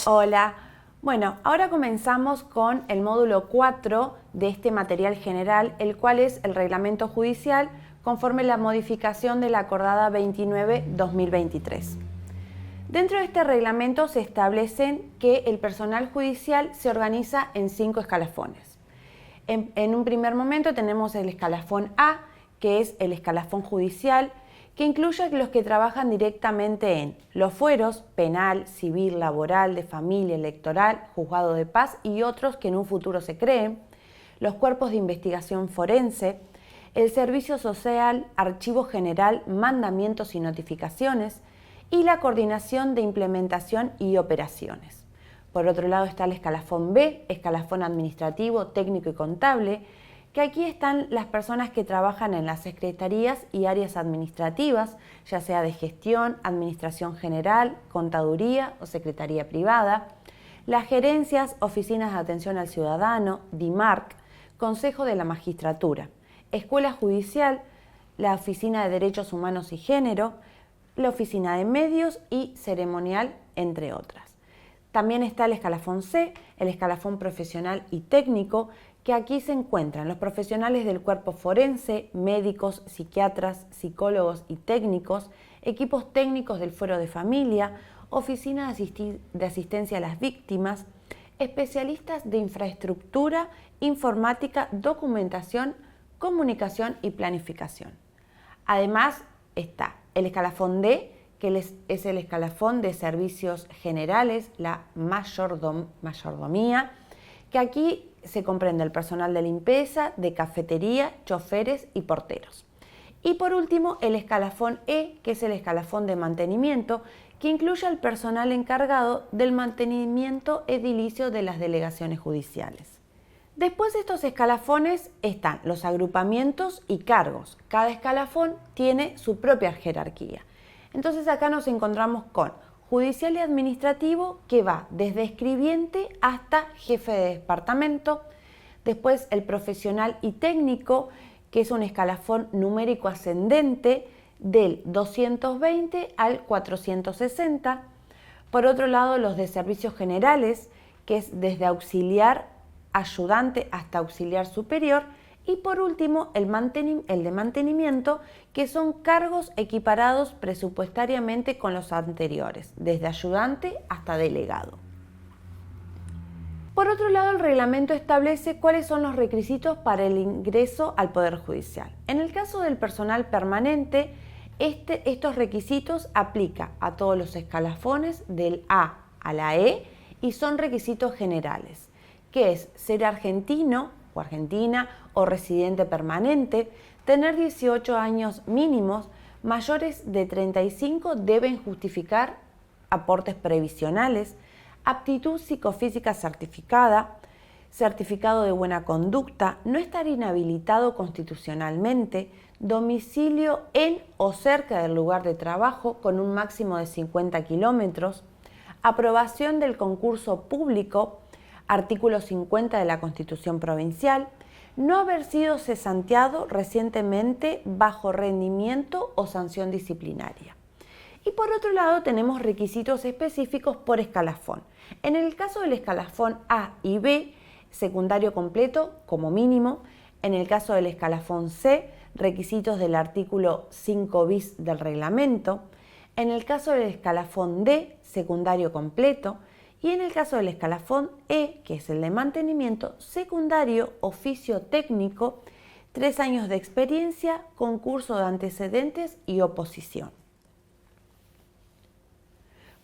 Hola. Bueno, ahora comenzamos con el módulo 4 de este material general, el cual es el reglamento judicial conforme la modificación de la acordada 29/2023. Dentro de este reglamento se establecen que el personal judicial se organiza en 5 escalafones. En un primer momento tenemos el escalafón A, que es el escalafón judicial, que incluye a los que trabajan directamente en los fueros, penal, civil, laboral, de familia, electoral, juzgado de paz y otros que en un futuro se creen, los cuerpos de investigación forense, el servicio social, archivo general, mandamientos y notificaciones, y la coordinación de implementación y operaciones. Por otro lado está el escalafón B, escalafón administrativo, técnico y contable, que aquí están las personas que trabajan en las secretarías y áreas administrativas, ya sea de gestión, administración general, contaduría o secretaría privada, las gerencias, oficinas de atención al ciudadano, DIMARC, Consejo de la Magistratura, Escuela Judicial, la Oficina de Derechos Humanos y Género, la Oficina de Medios y Ceremonial, entre otras. También está el escalafón C, el escalafón profesional y técnico, que aquí se encuentran los profesionales del cuerpo forense, médicos, psiquiatras, psicólogos y técnicos, equipos técnicos del fuero de familia, oficina de asistencia a las víctimas, especialistas de infraestructura, informática, documentación, comunicación y planificación. Además está el escalafón D, que es el escalafón de servicios generales, la mayordomía, que aquí se comprende el personal de limpieza, de cafetería, choferes y porteros. Y por último, el escalafón E, que es el escalafón de mantenimiento, que incluye al personal encargado del mantenimiento edilicio de las delegaciones judiciales. Después de estos escalafones están los agrupamientos y cargos. Cada escalafón tiene su propia jerarquía. Entonces acá nos encontramos con judicial y administrativo, que va desde escribiente hasta jefe de departamento. Después el profesional y técnico, que es un escalafón numérico ascendente del 220 al 460. Por otro lado, los de servicios generales, que es desde auxiliar, ayudante hasta auxiliar superior. Y por último, el de mantenimiento, que son cargos equiparados presupuestariamente con los anteriores, desde ayudante hasta delegado. Por otro lado, el reglamento establece cuáles son los requisitos para el ingreso al Poder Judicial. En el caso del personal permanente, estos requisitos aplican a todos los escalafones del A a la E y son requisitos generales, que es ser argentino o argentina o residente permanente, tener 18 años mínimos, mayores de 35 deben justificar aportes previsionales, aptitud psicofísica certificada, certificado de buena conducta, no estar inhabilitado constitucionalmente, domicilio en o cerca del lugar de trabajo con un máximo de 50 kilómetros, aprobación del concurso público, artículo 50 de la Constitución Provincial, no haber sido cesanteado recientemente bajo rendimiento o sanción disciplinaria. Y por otro lado tenemos requisitos específicos por escalafón. En el caso del escalafón A y B, secundario completo como mínimo. En el caso del escalafón C, requisitos del artículo 5 bis del reglamento. En el caso del escalafón D, secundario completo. Y en el caso del escalafón E, que es el de mantenimiento, secundario, oficio técnico, 3 años de experiencia, concurso de antecedentes y oposición.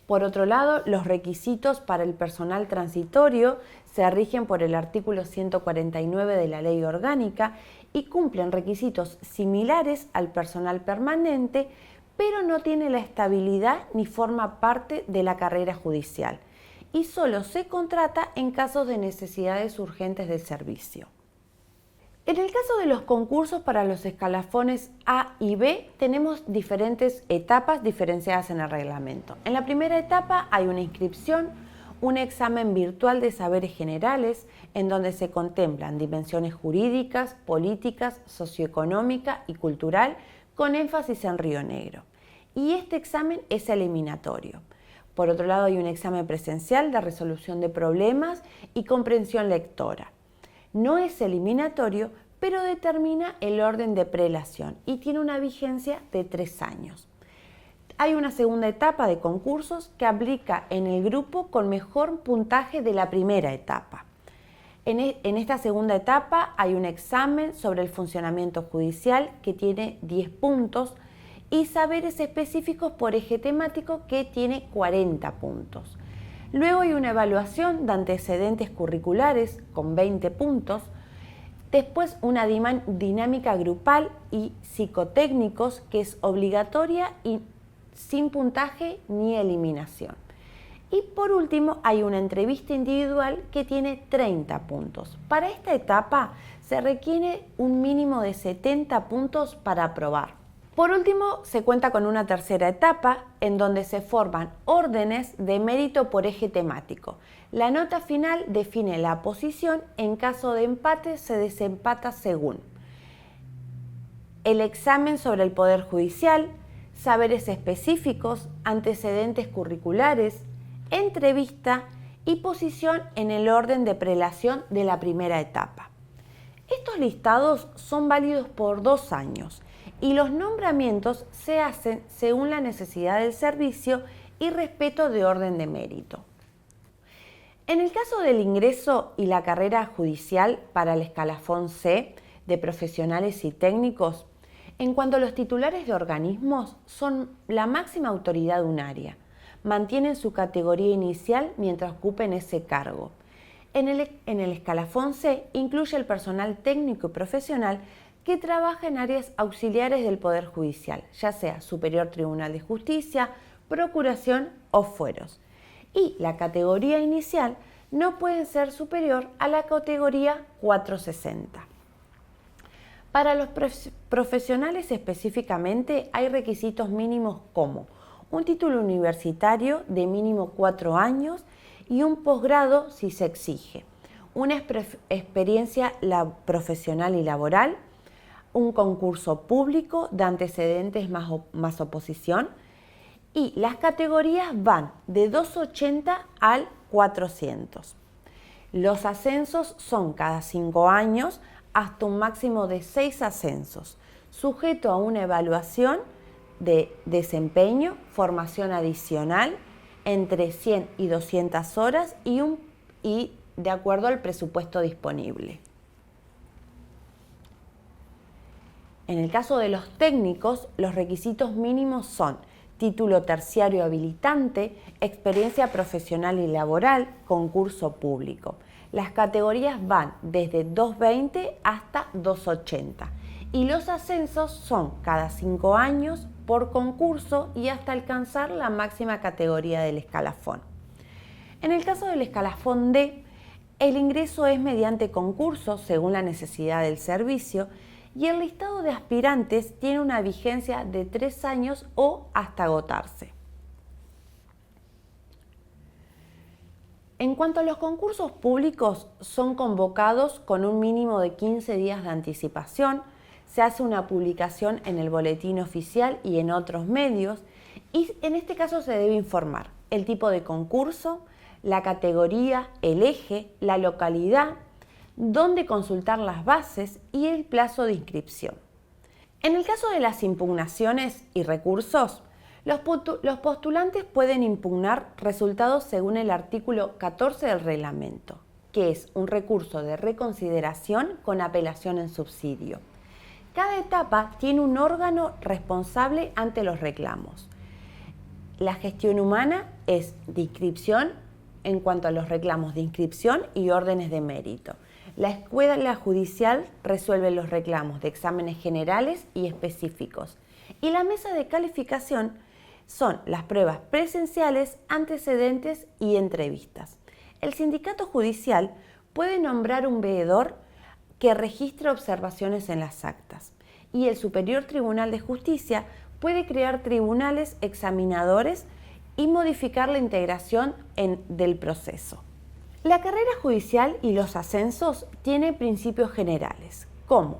Por otro lado, los requisitos para el personal transitorio se rigen por el artículo 149 de la Ley Orgánica y cumplen requisitos similares al personal permanente, pero no tiene la estabilidad ni forma parte de la carrera judicial, y solo se contrata en casos de necesidades urgentes del servicio. En el caso de los concursos para los escalafones A y B, tenemos diferentes etapas diferenciadas en el reglamento. En la primera etapa hay una inscripción, un examen virtual de saberes generales, en donde se contemplan dimensiones jurídicas, políticas, socioeconómica y cultural, con énfasis en Río Negro. Y este examen es eliminatorio. Por otro lado, hay un examen presencial de resolución de problemas y comprensión lectora. No es eliminatorio, pero determina el orden de prelación y tiene una vigencia de 3 años. Hay una segunda etapa de concursos que aplica en el grupo con mejor puntaje de la primera etapa. En esta segunda etapa hay un examen sobre el funcionamiento judicial que tiene 10 puntos y saberes específicos por eje temático que tiene 40 puntos. Luego hay una evaluación de antecedentes curriculares con 20 puntos. Después una dinámica grupal y psicotécnicos que es obligatoria y sin puntaje ni eliminación. Y por último hay una entrevista individual que tiene 30 puntos. Para esta etapa se requiere un mínimo de 70 puntos para aprobar. Por último, se cuenta con una tercera etapa en donde se forman órdenes de mérito por eje temático. La nota final define la posición, en caso de empate se desempata según el examen sobre el Poder Judicial, saberes específicos, antecedentes curriculares, entrevista y posición en el orden de prelación de la primera etapa. Estos listados son válidos por 2 años y los nombramientos se hacen según la necesidad del servicio y respeto de orden de mérito. En el caso del ingreso y la carrera judicial para el escalafón C de profesionales y técnicos, en cuanto a los titulares de organismos, son la máxima autoridad de un área. Mantienen su categoría inicial mientras ocupen ese cargo. En el escalafón C incluye el personal técnico y profesional que trabaja en áreas auxiliares del Poder Judicial, ya sea Superior Tribunal de Justicia, Procuración o fueros. Y la categoría inicial no puede ser superior a la categoría 460. Para los profesionales específicamente hay requisitos mínimos como un título universitario de mínimo 4 años y un posgrado si se exige, una experiencia profesional y laboral, un concurso público de antecedentes más oposición, y las categorías van de 280 al 400. Los ascensos son cada 5 años hasta un máximo de 6 ascensos, sujeto a una evaluación de desempeño, formación adicional entre 100 y 200 horas y de acuerdo al presupuesto disponible. En el caso de los técnicos, los requisitos mínimos son título terciario habilitante, experiencia profesional y laboral, concurso público. Las categorías van desde 220 hasta 280 y los ascensos son cada 5 años por concurso y hasta alcanzar la máxima categoría del escalafón. En el caso del escalafón D, el ingreso es mediante concurso según la necesidad del servicio y el listado de aspirantes tiene una vigencia de 3 años o hasta agotarse. En cuanto a los concursos públicos, son convocados con un mínimo de 15 días de anticipación, se hace una publicación en el boletín oficial y en otros medios y en este caso se debe informar el tipo de concurso, la categoría, el eje, la localidad, dónde consultar las bases y el plazo de inscripción. En el caso de las impugnaciones y recursos, los postulantes pueden impugnar resultados según el artículo 14 del reglamento, que es un recurso de reconsideración con apelación en subsidio. Cada etapa tiene un órgano responsable ante los reclamos. La gestión humana es de inscripción en cuanto a los reclamos de inscripción y órdenes de mérito. La escuela judicial resuelve los reclamos de exámenes generales y específicos. Y la mesa de calificación son las pruebas presenciales, antecedentes y entrevistas. El sindicato judicial puede nombrar un veedor que registre observaciones en las actas y el Superior Tribunal de Justicia puede crear tribunales examinadores y modificar la integración del proceso. La carrera judicial y los ascensos tienen principios generales, como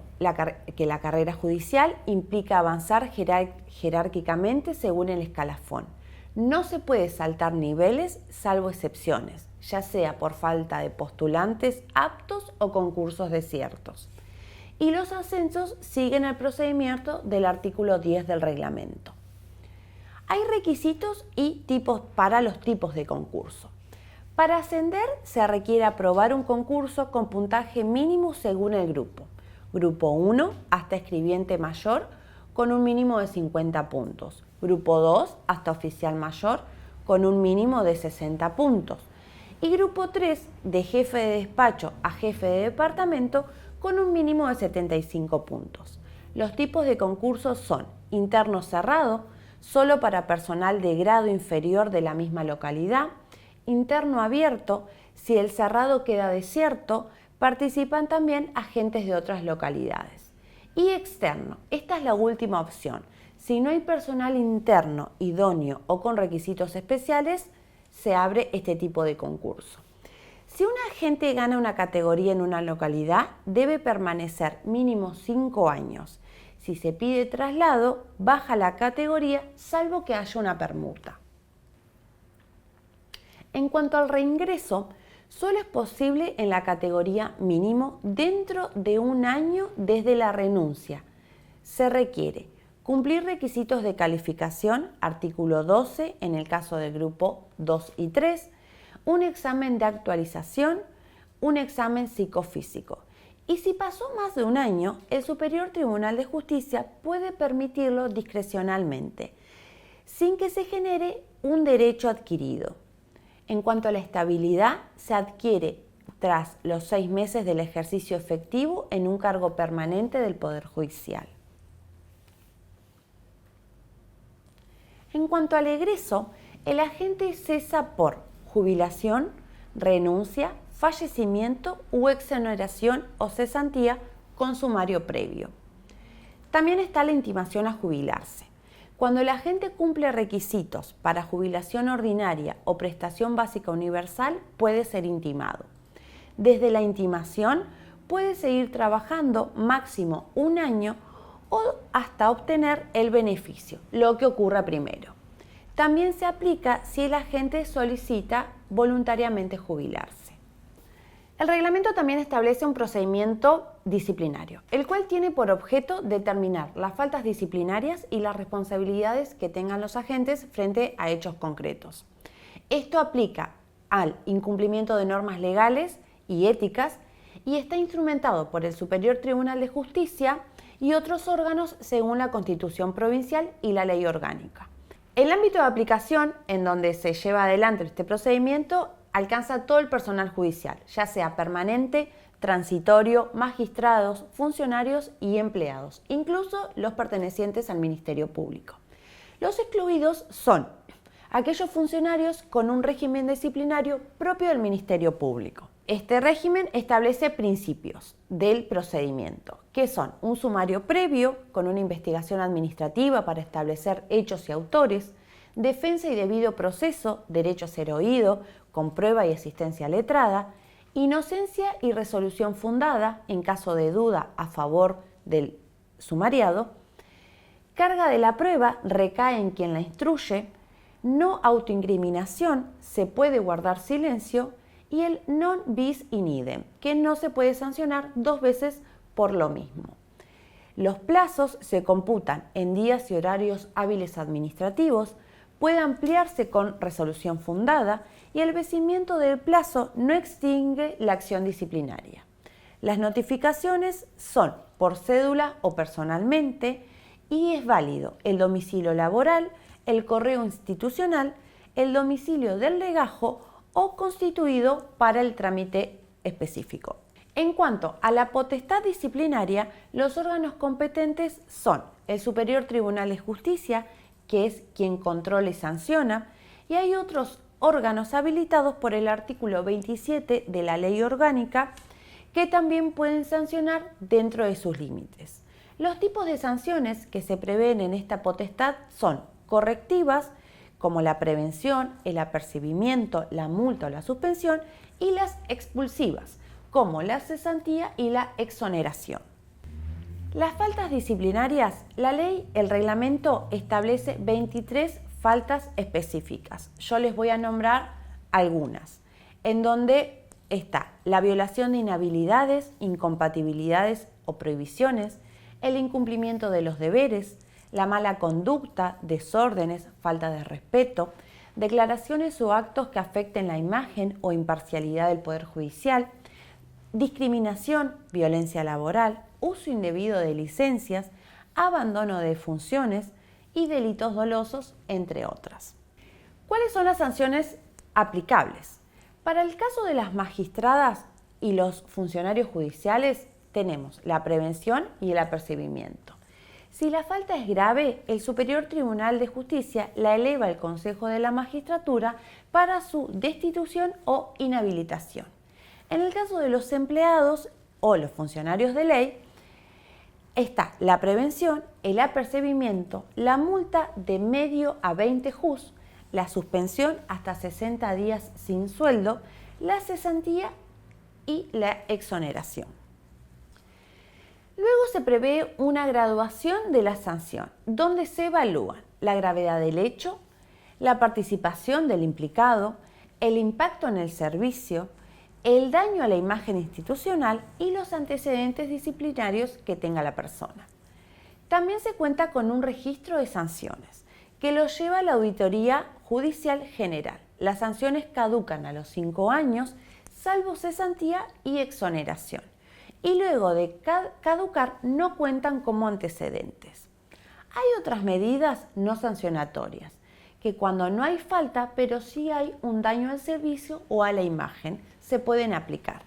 que la carrera judicial implica avanzar jerárquicamente según el escalafón. No se puede saltar niveles salvo excepciones, ya sea por falta de postulantes aptos o concursos desiertos. Y los ascensos siguen el procedimiento del artículo 10 del reglamento. Hay requisitos y tipos para los tipos de concurso. Para ascender se requiere aprobar un concurso con puntaje mínimo según el grupo. Grupo 1 hasta escribiente mayor con un mínimo de 50 puntos. Grupo 2 hasta oficial mayor con un mínimo de 60 puntos. Y grupo 3 de jefe de despacho a jefe de departamento con un mínimo de 75 puntos. Los tipos de concursos son interno cerrado, solo para personal de grado inferior de la misma localidad; interno abierto, si el cerrado queda desierto, participan también agentes de otras localidades; y externo, esta es la última opción. Si no hay personal interno idóneo o con requisitos especiales, se abre este tipo de concurso. Si un agente gana una categoría en una localidad, debe permanecer mínimo 5 años. Si se pide traslado, baja la categoría, salvo que haya una permuta. En cuanto al reingreso, solo es posible en la categoría mínimo dentro de 1 año desde la renuncia. Se requiere cumplir requisitos de calificación, artículo 12 en el caso del grupo 2 y 3, un examen de actualización, un examen psicofísico. Y si pasó más de 1 año, el Superior Tribunal de Justicia puede permitirlo discrecionalmente, sin que se genere un derecho adquirido. En cuanto a la estabilidad, se adquiere tras los 6 meses del ejercicio efectivo en un cargo permanente del Poder Judicial. En cuanto al egreso, el agente cesa por jubilación, renuncia, fallecimiento u exoneración o cesantía con sumario previo. También está la intimación a jubilarse. Cuando el agente cumple requisitos para jubilación ordinaria o prestación básica universal, puede ser intimado. Desde la intimación puede seguir trabajando máximo 1 año o hasta obtener el beneficio, lo que ocurra primero. También se aplica si el agente solicita voluntariamente jubilarse. El reglamento también establece un procedimiento disciplinario, el cual tiene por objeto determinar las faltas disciplinarias y las responsabilidades que tengan los agentes frente a hechos concretos. Esto aplica al incumplimiento de normas legales y éticas y está instrumentado por el Superior Tribunal de Justicia y otros órganos según la Constitución Provincial y la Ley Orgánica. El ámbito de aplicación en donde se lleva adelante este procedimiento alcanza todo el personal judicial, ya sea permanente, transitorio, magistrados, funcionarios y empleados, incluso los pertenecientes al Ministerio Público. Los excluidos son aquellos funcionarios con un régimen disciplinario propio del Ministerio Público. Este régimen establece principios del procedimiento, que son un sumario previo con una investigación administrativa para establecer hechos y autores, defensa y debido proceso, derecho a ser oído, con prueba y asistencia letrada, inocencia y resolución fundada en caso de duda a favor del sumariado, carga de la prueba recae en quien la instruye, no autoincriminación, se puede guardar silencio, y el non bis in idem, que no se puede sancionar 2 veces por lo mismo. Los plazos se computan en días y horarios hábiles administrativos, puede ampliarse con resolución fundada y el vencimiento del plazo no extingue la acción disciplinaria. Las notificaciones son por cédula o personalmente y es válido el domicilio laboral, el correo institucional, el domicilio del legajo o constituido para el trámite específico. En cuanto a la potestad disciplinaria, los órganos competentes son el Superior Tribunal de Justicia, que es quien controla y sanciona, y hay otros órganos habilitados por el artículo 27 de la Ley Orgánica que también pueden sancionar dentro de sus límites. Los tipos de sanciones que se prevén en esta potestad son correctivas, como la prevención, el apercibimiento, la multa o la suspensión, y las expulsivas, como la cesantía y la exoneración. Las faltas disciplinarias, la ley, el reglamento establece 23 faltas específicas. Yo les voy a nombrar algunas, en donde está la violación de inhabilidades, incompatibilidades o prohibiciones, el incumplimiento de los deberes, la mala conducta, desórdenes, falta de respeto, declaraciones o actos que afecten la imagen o imparcialidad del Poder Judicial, discriminación, violencia laboral, uso indebido de licencias, abandono de funciones y delitos dolosos, entre otras. ¿Cuáles son las sanciones aplicables? Para el caso de las magistradas y los funcionarios judiciales tenemos la prevención y el apercibimiento. Si la falta es grave, el Superior Tribunal de Justicia la eleva al Consejo de la Magistratura para su destitución o inhabilitación. En el caso de los empleados o los funcionarios de ley, está la prevención, el apercibimiento, la multa de medio a 20 juz, la suspensión hasta 60 días sin sueldo, la cesantía y la exoneración. Luego se prevé una graduación de la sanción, donde se evalúan la gravedad del hecho, la participación del implicado, el impacto en el servicio, el daño a la imagen institucional y los antecedentes disciplinarios que tenga la persona. También se cuenta con un registro de sanciones, que lo lleva la Auditoría Judicial General. Las sanciones caducan a los 5 años, salvo cesantía y exoneración, y luego de caducar no cuentan como antecedentes. Hay otras medidas no sancionatorias, que cuando no hay falta, pero sí hay un daño al servicio o a la imagen, se pueden aplicar.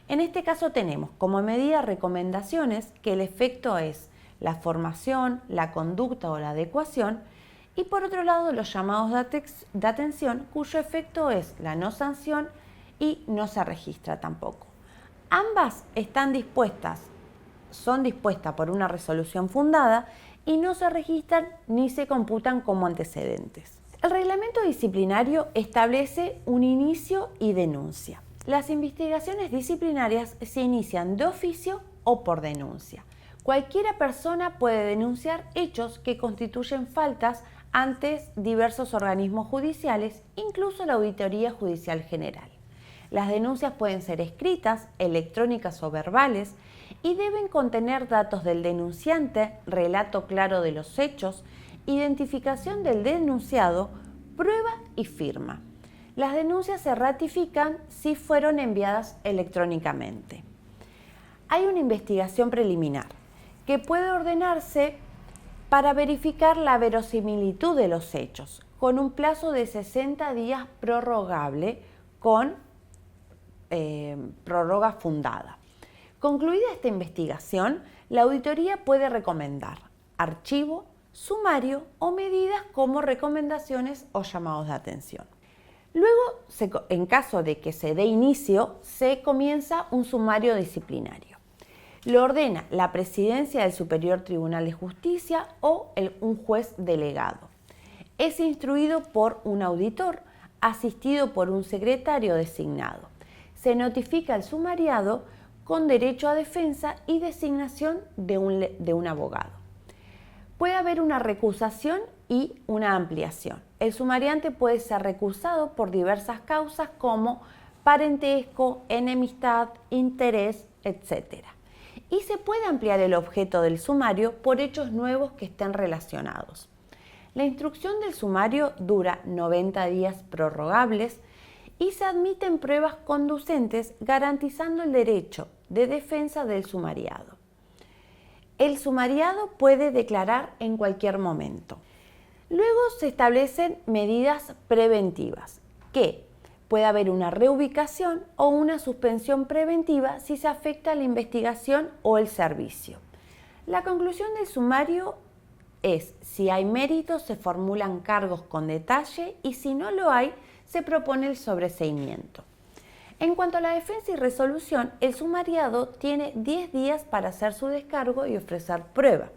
En este caso tenemos como medida recomendaciones que el efecto es la formación, la conducta o la adecuación, y por otro lado los llamados de atención, cuyo efecto es la no sanción y no se registra tampoco. Ambas son dispuestas por una resolución fundada y no se registran ni se computan como antecedentes. El reglamento disciplinario establece un inicio y denuncia. Las investigaciones disciplinarias se inician de oficio o por denuncia. Cualquiera persona puede denunciar hechos que constituyen faltas ante diversos organismos judiciales, incluso la Auditoría Judicial General. Las denuncias pueden ser escritas, electrónicas o verbales y deben contener datos del denunciante, relato claro de los hechos, identificación del denunciado, prueba y firma. Las denuncias se ratifican si fueron enviadas electrónicamente. Hay una investigación preliminar que puede ordenarse para verificar la verosimilitud de los hechos, con un plazo de 60 días prorrogable con prórroga fundada. Concluida esta investigación, la auditoría puede recomendar archivo, sumario o medidas como recomendaciones o llamados de atención. Luego, en caso de que se dé inicio, se comienza un sumario disciplinario. Lo ordena la Presidencia del Superior Tribunal de Justicia o un juez delegado. Es instruido por un auditor, asistido por un secretario designado. Se notifica al sumariado con derecho a defensa y designación de un abogado. Puede haber una recusación y una ampliación. El sumariante puede ser recusado por diversas causas como parentesco, enemistad, interés, etc. Y se puede ampliar el objeto del sumario por hechos nuevos que estén relacionados. La instrucción del sumario dura 90 días prorrogables y se admiten pruebas conducentes garantizando el derecho de defensa del sumariado. El sumariado puede declarar en cualquier momento. Luego se establecen medidas preventivas, que puede haber una reubicación o una suspensión preventiva si se afecta la investigación o el servicio. La conclusión del sumario es: si hay méritos, se formulan cargos con detalle y si no lo hay, se propone el sobreseimiento. En cuanto a la defensa y resolución, el sumariado tiene 10 días para hacer su descargo y ofrecer prueba.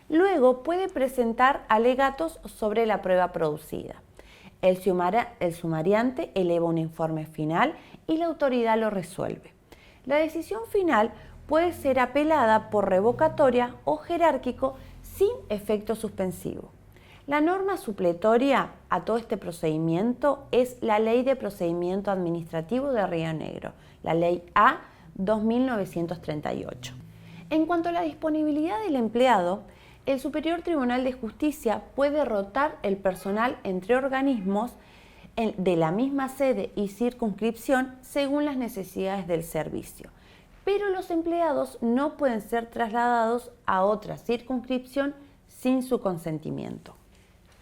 Luego puede presentar alegatos sobre la prueba producida. El sumariante eleva un informe final y la autoridad lo resuelve. La decisión final puede ser apelada por revocatoria o jerárquico sin efecto suspensivo. La norma supletoria a todo este procedimiento es la Ley de Procedimiento Administrativo de Río Negro, la Ley A 2938. En cuanto a la disponibilidad del empleado, el Superior Tribunal de Justicia puede rotar el personal entre organismos de la misma sede y circunscripción según las necesidades del servicio, pero los empleados no pueden ser trasladados a otra circunscripción sin su consentimiento.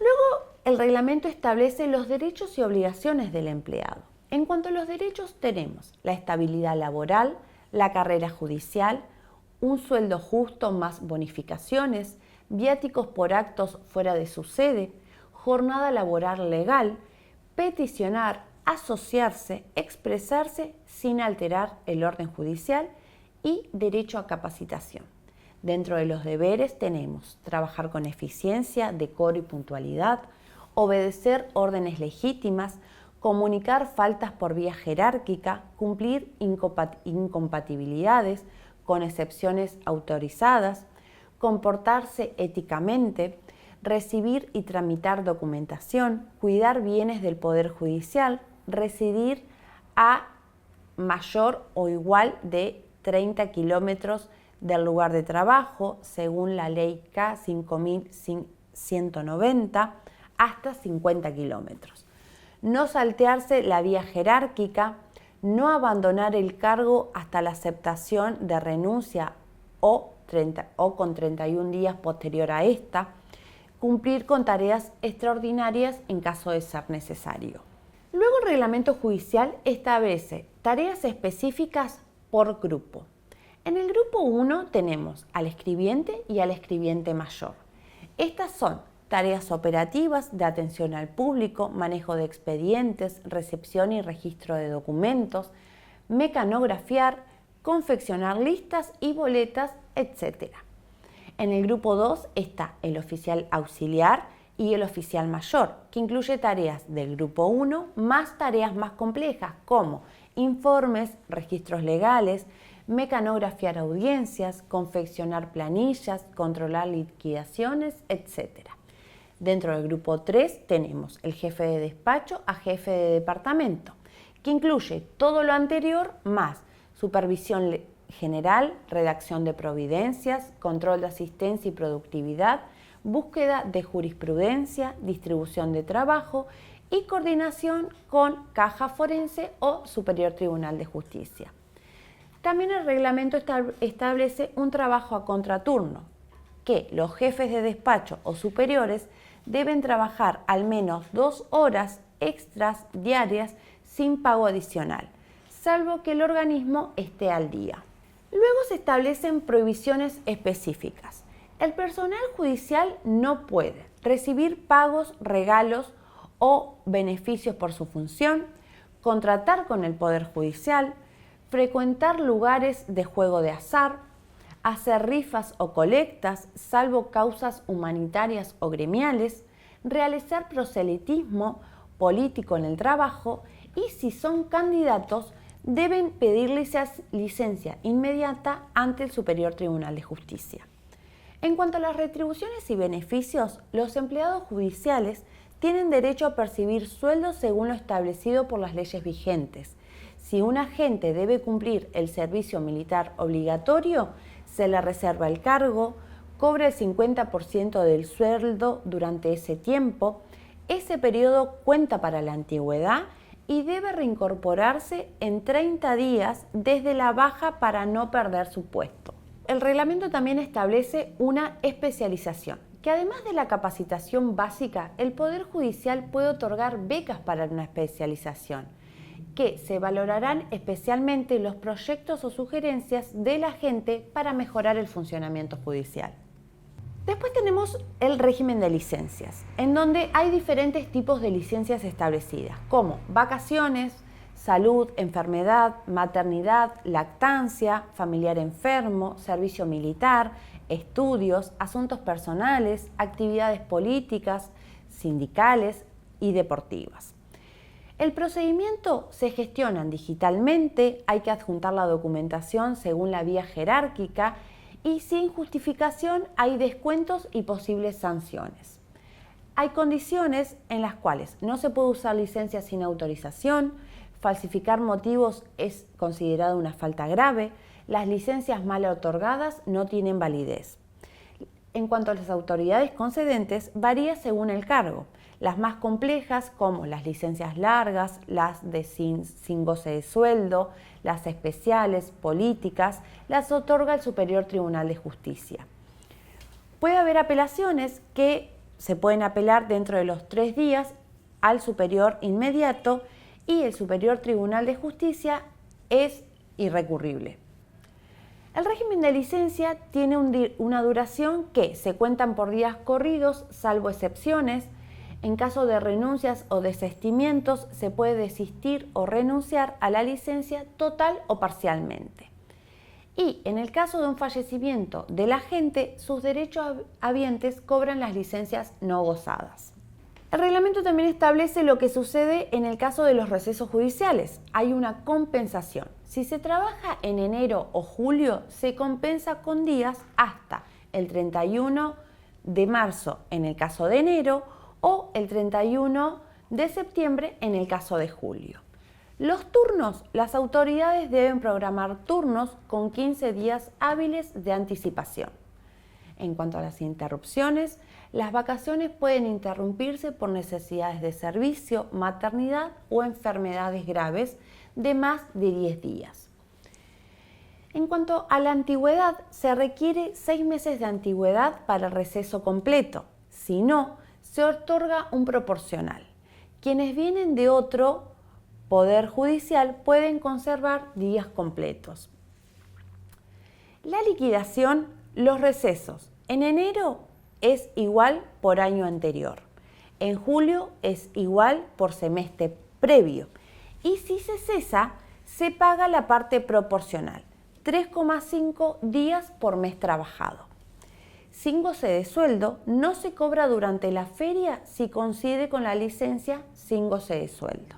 Luego, el reglamento establece los derechos y obligaciones del empleado. En cuanto a los derechos, tenemos la estabilidad laboral, la carrera judicial, un sueldo justo más bonificaciones, viáticos por actos fuera de su sede, jornada laboral legal, peticionar, asociarse, expresarse sin alterar el orden judicial y derecho a capacitación. Dentro de los deberes tenemos trabajar con eficiencia, decoro y puntualidad, obedecer órdenes legítimas, comunicar faltas por vía jerárquica, cumplir incompatibilidades con excepciones autorizadas, comportarse éticamente, recibir y tramitar documentación, cuidar bienes del Poder Judicial, residir a mayor o igual de 30 kilómetros del lugar de trabajo, según la Ley K 5190, hasta 50 kilómetros. No saltearse la vía jerárquica, no abandonar el cargo hasta la aceptación de renuncia o con 31 días posterior a esta, cumplir con tareas extraordinarias en caso de ser necesario. Luego el reglamento judicial establece tareas específicas por grupo. En el grupo 1 tenemos al escribiente y al escribiente mayor. Estas son tareas operativas de atención al público, manejo de expedientes, recepción y registro de documentos, mecanografiar, confeccionar listas y boletas, etc. En el grupo 2 está el oficial auxiliar y el oficial mayor, que incluye tareas del grupo 1 más tareas más complejas como informes, registros legales, mecanografiar audiencias, confeccionar planillas, controlar liquidaciones, etc. Dentro del grupo 3 tenemos el jefe de despacho a jefe de departamento, que incluye todo lo anterior más supervisión general, redacción de providencias, control de asistencia y productividad, búsqueda de jurisprudencia, distribución de trabajo y coordinación con Caja Forense o Superior Tribunal de Justicia. También el reglamento establece un trabajo a contraturno, que los jefes de despacho o superiores deben trabajar al menos 2 horas extras diarias sin pago adicional, salvo que el organismo esté al día. Luego se establecen prohibiciones específicas. El personal judicial no puede recibir pagos, regalos o beneficios por su función, contratar con el Poder Judicial, frecuentar lugares de juego de azar, hacer rifas o colectas, salvo causas humanitarias o gremiales, realizar proselitismo político en el trabajo y, si son candidatos, deben pedir licencia inmediata ante el Superior Tribunal de Justicia. En cuanto a las retribuciones y beneficios, los empleados judiciales tienen derecho a percibir sueldos según lo establecido por las leyes vigentes. Si un agente debe cumplir el servicio militar obligatorio, se le reserva el cargo, cobra el 50% del sueldo durante ese tiempo, ese periodo cuenta para la antigüedad y debe reincorporarse en 30 días desde la baja para no perder su puesto. El reglamento también establece una especialización, que además de la capacitación básica, el Poder Judicial puede otorgar becas para una especialización, que se valorarán especialmente los proyectos o sugerencias del agente para mejorar el funcionamiento judicial. Después tenemos el régimen de licencias, en donde hay diferentes tipos de licencias establecidas, como vacaciones, salud, enfermedad, maternidad, lactancia, familiar enfermo, servicio militar, estudios, asuntos personales, actividades políticas, sindicales y deportivas. El procedimiento se gestiona digitalmente, hay que adjuntar la documentación según la vía jerárquica y sin justificación hay descuentos y posibles sanciones. Hay condiciones en las cuales no se puede usar licencia sin autorización, falsificar motivos es considerado una falta grave, las licencias mal otorgadas no tienen validez. En cuanto a las autoridades concedentes, varía según el cargo. Las más complejas, como las licencias largas, las de sin goce de sueldo, las especiales, políticas, las otorga el Superior Tribunal de Justicia. Puede haber apelaciones que se pueden apelar dentro de los 3 días al superior inmediato y el Superior Tribunal de Justicia es irrecurrible. El régimen de licencia tiene una duración que se cuentan por días corridos, salvo excepciones. En caso de renuncias o desistimientos, se puede desistir o renunciar a la licencia total o parcialmente. Y en el caso de un fallecimiento del agente, sus derechos habientes cobran las licencias no gozadas. El reglamento también establece lo que sucede en el caso de los recesos judiciales. Hay una compensación. Si se trabaja en enero o julio, se compensa con días hasta el 31 de marzo en el caso de enero o el 31 de septiembre en el caso de julio. Los turnos, las autoridades deben programar turnos con 15 días hábiles de anticipación. En cuanto a las interrupciones, las vacaciones pueden interrumpirse por necesidades de servicio, maternidad o enfermedades graves de más de 10 días. En cuanto a la antigüedad, se requiere 6 meses de antigüedad para el receso completo. Si no, se otorga un proporcional. Quienes vienen de otro poder judicial pueden conservar días completos. La liquidación, los recesos. En enero es igual por año anterior. En julio es igual por semestre previo. Y si se cesa, se paga la parte proporcional, 3,5 días por mes trabajado. Sin goce de sueldo, no se cobra durante la feria si coincide con la licencia sin goce de sueldo.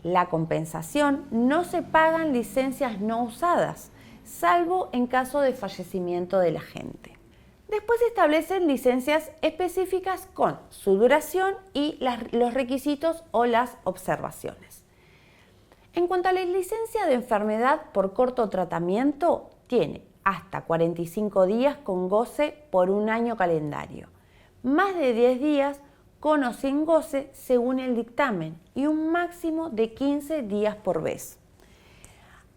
La compensación, no se pagan licencias no usadas, salvo en caso de fallecimiento del agente. Después se establecen licencias específicas con su duración y los requisitos o las observaciones. En cuanto a la licencia de enfermedad por corto tratamiento, tiene hasta 45 días con goce por un año calendario, más de 10 días con o sin goce según el dictamen y un máximo de 15 días por vez.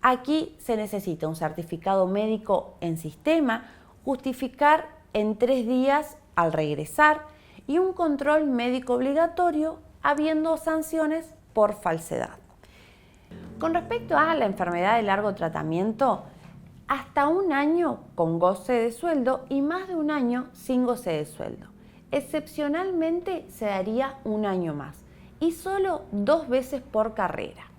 Aquí se necesita un certificado médico en sistema, justificar en 3 días al regresar y un control médico obligatorio habiendo sanciones por falsedad. Con respecto a la enfermedad de largo tratamiento, hasta un año con goce de sueldo y más de un año sin goce de sueldo. Excepcionalmente se daría un año más y solo 2 veces por carrera.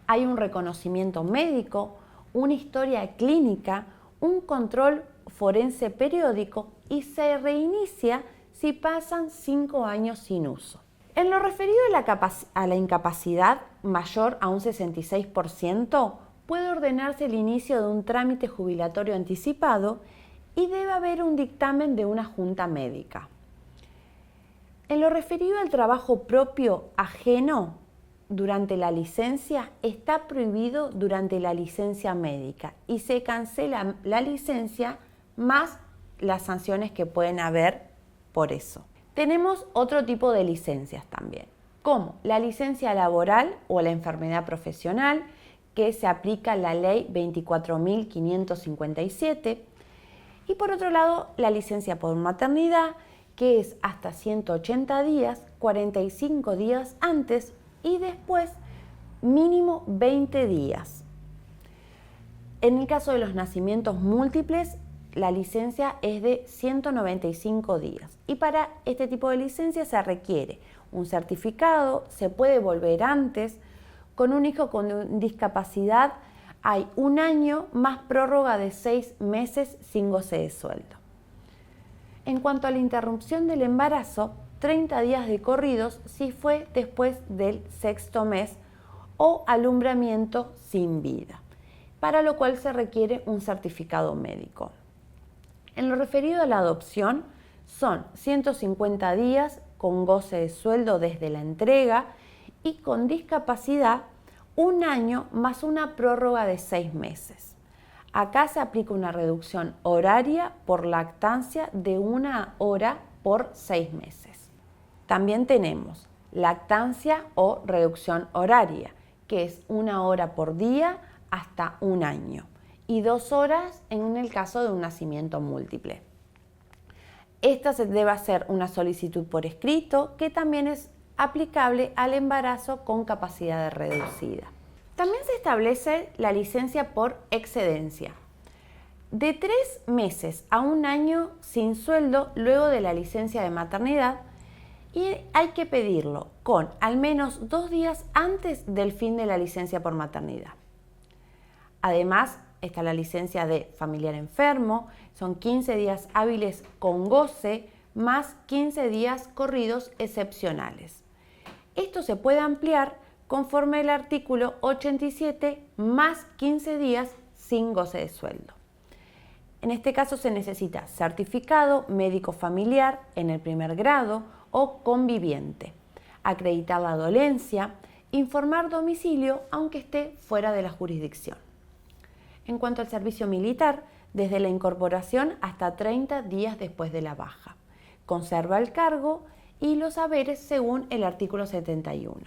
Hay un reconocimiento médico, una historia clínica, un control forense periódico y se reinicia si pasan 5 años sin uso. En lo referido a la incapacidad mayor a un 66%, puede ordenarse el inicio de un trámite jubilatorio anticipado y debe haber un dictamen de una junta médica. En lo referido al trabajo propio ajeno durante la licencia, está prohibido durante la licencia médica y se cancela la licencia más las sanciones que pueden haber por eso. Tenemos otro tipo de licencias también, como la licencia laboral o la enfermedad profesional, que se aplica la ley 24.557, y por otro lado la licencia por maternidad, que es hasta 180 días, 45 días antes y después mínimo 20 días. En el caso de los nacimientos múltiples, la licencia es de 195 días y para este tipo de licencia se requiere un certificado, se puede volver antes. Con un hijo con discapacidad hay un año más prórroga de 6 meses sin goce de sueldo. En cuanto a la interrupción del embarazo, 30 días de corridos si fue después del 6º mes o alumbramiento sin vida, para lo cual se requiere un certificado médico. En lo referido a la adopción, son 150 días con goce de sueldo desde la entrega y con discapacidad 1 año más una prórroga de 6 meses. Acá se aplica una reducción horaria por lactancia de 1 hora por 6 meses. También tenemos lactancia o reducción horaria, que es 1 hora por día hasta 1 año y 2 horas en el caso de un nacimiento múltiple. Esta se debe hacer una solicitud por escrito que también es aplicable al embarazo con capacidad reducida. También se establece la licencia por excedencia. De 3 meses a 1 año sin sueldo luego de la licencia de maternidad y hay que pedirlo con al menos 2 días antes del fin de la licencia por maternidad. Además, está la licencia de familiar enfermo, son 15 días hábiles con goce más 15 días corridos excepcionales. Esto se puede ampliar conforme el artículo 87 más 15 días sin goce de sueldo. En este caso se necesita certificado médico familiar en el primer grado o conviviente, acreditar la dolencia, informar domicilio aunque esté fuera de la jurisdicción. En cuanto al servicio militar, desde la incorporación hasta 30 días después de la baja. Conserva el cargo y los haberes según el artículo 71.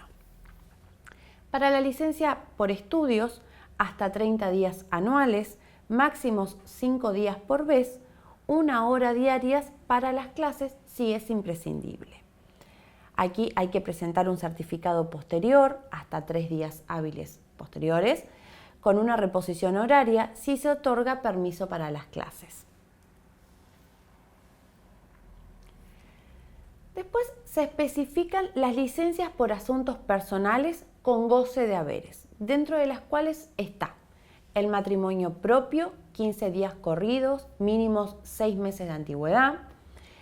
Para la licencia por estudios, hasta 30 días anuales, máximos 5 días por vez, 1 hora diarias para las clases si es imprescindible. Aquí hay que presentar un certificado posterior, hasta 3 días hábiles posteriores, con una reposición horaria si se otorga permiso para las clases. Después se especifican las licencias por asuntos personales con goce de haberes, dentro de las cuales está el matrimonio propio, 15 días corridos, mínimos 6 meses de antigüedad,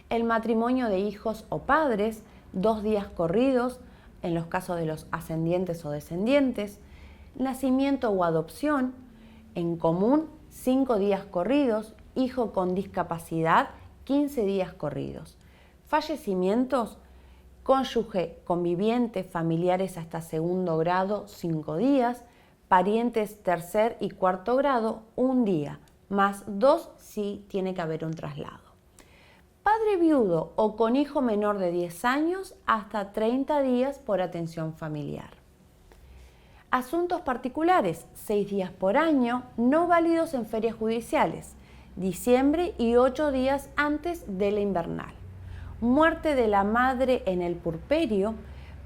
el matrimonio de hijos o padres, 2 días corridos, en los casos de los ascendientes o descendientes, nacimiento o adopción, en común 5 días corridos, hijo con discapacidad 15 días corridos, fallecimientos, cónyuge, conviviente, familiares hasta 2º grado 5 días, parientes 3er y 4º grado 1 día, más 2 si tiene que haber un traslado. Padre viudo o con hijo menor de 10 años hasta 30 días por atención familiar. Asuntos particulares, 6 días por año, no válidos en ferias judiciales, diciembre y 8 días antes de la invernal. Muerte de la madre en el puerperio,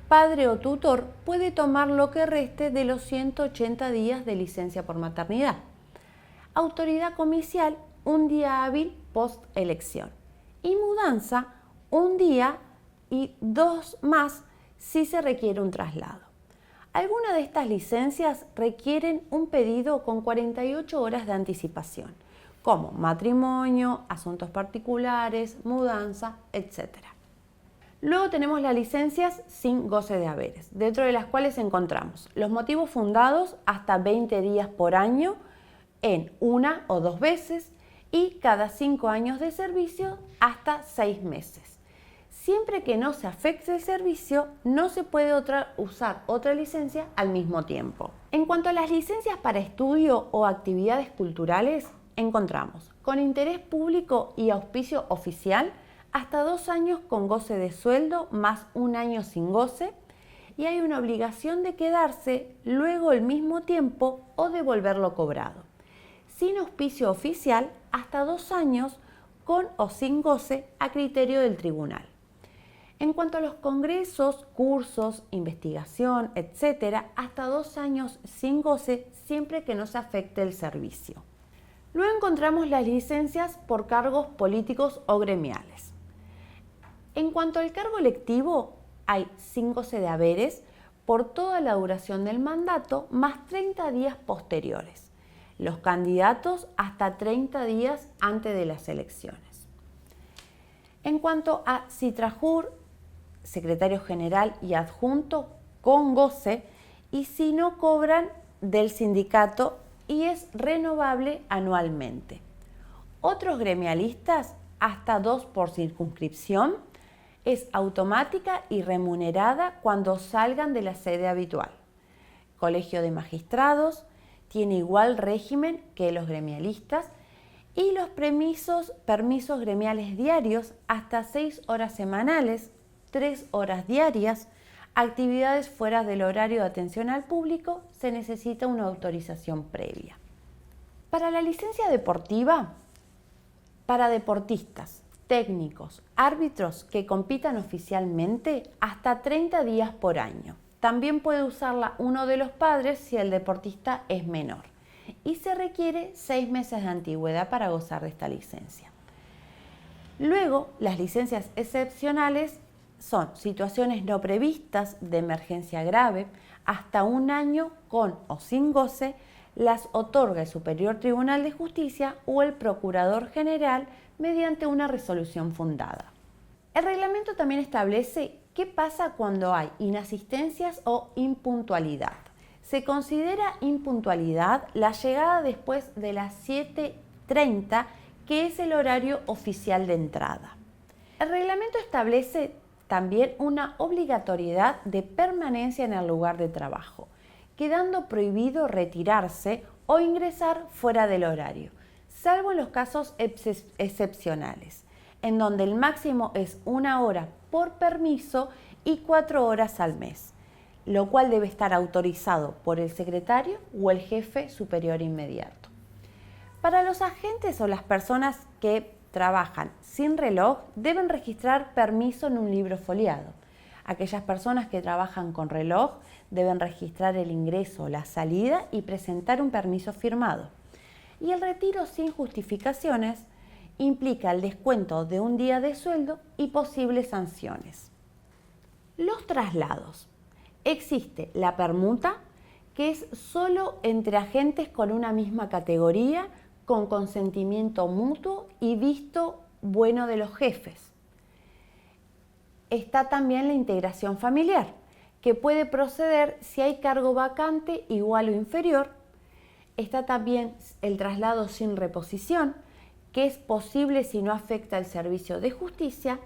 padre o tutor puede tomar lo que reste de los 180 días de licencia por maternidad. Autoridad comicial, 1 día hábil post elección. Y mudanza, 1 día y 2 más si se requiere un traslado. Algunas de estas licencias requieren un pedido con 48 horas de anticipación, como matrimonio, asuntos particulares, mudanza, etc. Luego tenemos las licencias sin goce de haberes, dentro de las cuales encontramos los motivos fundados hasta 20 días por año en 1 o 2 veces y cada 5 años de servicio hasta 6 meses. Siempre que no se afecte el servicio, no se puede usar otra licencia al mismo tiempo. En cuanto a las licencias para estudio o actividades culturales, encontramos con interés público y auspicio oficial hasta 2 años con goce de sueldo más 1 año sin goce y hay una obligación de quedarse luego el mismo tiempo o devolverlo cobrado. Sin auspicio oficial, hasta 2 años con o sin goce a criterio del tribunal. En cuanto a los congresos, cursos, investigación, etc., hasta 2 años sin goce siempre que no se afecte el servicio. Luego encontramos las licencias por cargos políticos o gremiales. En cuanto al cargo electivo, hay sin goce de haberes por toda la duración del mandato más 30 días posteriores. Los candidatos hasta 30 días antes de las elecciones. En cuanto a Citrajur, secretario general y adjunto con goce y si no cobran del sindicato y es renovable anualmente. Otros gremialistas hasta 2 por circunscripción, es automática y remunerada cuando salgan de la sede habitual. Colegio de Magistrados tiene igual régimen que los gremialistas y los permisos gremiales diarios hasta 6 horas semanales, 3 horas diarias, actividades fuera del horario de atención al público, se necesita una autorización previa. Para la licencia deportiva, para deportistas, técnicos, árbitros que compitan oficialmente, hasta 30 días por año. También puede usarla uno de los padres si el deportista es menor. Y se requiere 6 meses de antigüedad para gozar de esta licencia. Luego, las licencias excepcionales son situaciones no previstas de emergencia grave, hasta 1 año con o sin goce, las otorga el Superior Tribunal de Justicia o el Procurador General mediante una resolución fundada. El reglamento también establece qué pasa cuando hay inasistencias o impuntualidad. Se considera impuntualidad la llegada después de las 7:30, que es el horario oficial de entrada. El reglamento establece también una obligatoriedad de permanencia en el lugar de trabajo, quedando prohibido retirarse o ingresar fuera del horario, salvo en los casos excepcionales, en donde el máximo es 1 hora por permiso y 4 horas al mes, lo cual debe estar autorizado por el secretario o el jefe superior inmediato. Para los agentes o las personas que trabajan sin reloj, deben registrar permiso en un libro foliado. Aquellas personas que trabajan con reloj deben registrar el ingreso o la salida y presentar un permiso firmado. Y el retiro sin justificaciones implica el descuento de un día de sueldo y posibles sanciones. Los traslados. Existe la permuta, que es solo entre agentes con una misma categoría, con consentimiento mutuo y visto bueno de los jefes. Está también la integración familiar, que puede proceder si hay cargo vacante igual o inferior. Está también el traslado sin reposición, que es posible si no afecta el servicio de justicia.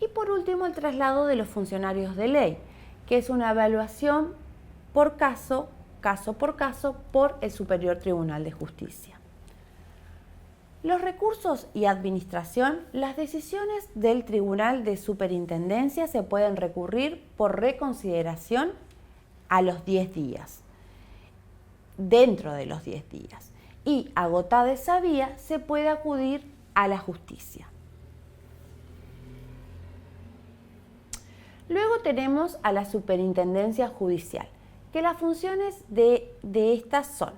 Y por último, el traslado de los funcionarios de ley, que es una evaluación por caso por caso, por el Superior Tribunal de Justicia. Los recursos y administración. Las decisiones del Tribunal de Superintendencia se pueden recurrir por reconsideración a los 10 días, dentro de los 10 días. Y agotada esa vía, se puede acudir a la justicia. Luego tenemos a la Superintendencia Judicial, que las funciones de estas son: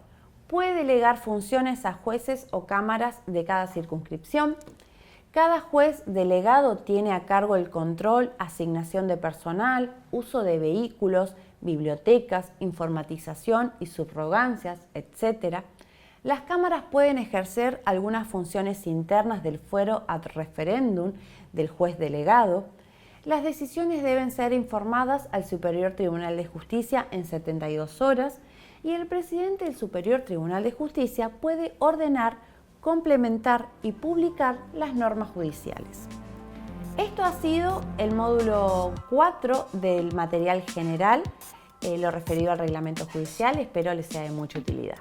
puede delegar funciones a jueces o cámaras de cada circunscripción. Cada juez delegado tiene a cargo el control, asignación de personal, uso de vehículos, bibliotecas, informatización y subrogancias, etc. Las cámaras pueden ejercer algunas funciones internas del fuero ad referendum del juez delegado. Las decisiones deben ser informadas al Superior Tribunal de Justicia en 72 horas y el presidente del Superior Tribunal de Justicia puede ordenar, complementar y publicar las normas judiciales. Esto ha sido el módulo 4 del material general, lo referido al reglamento judicial. Espero les sea de mucha utilidad.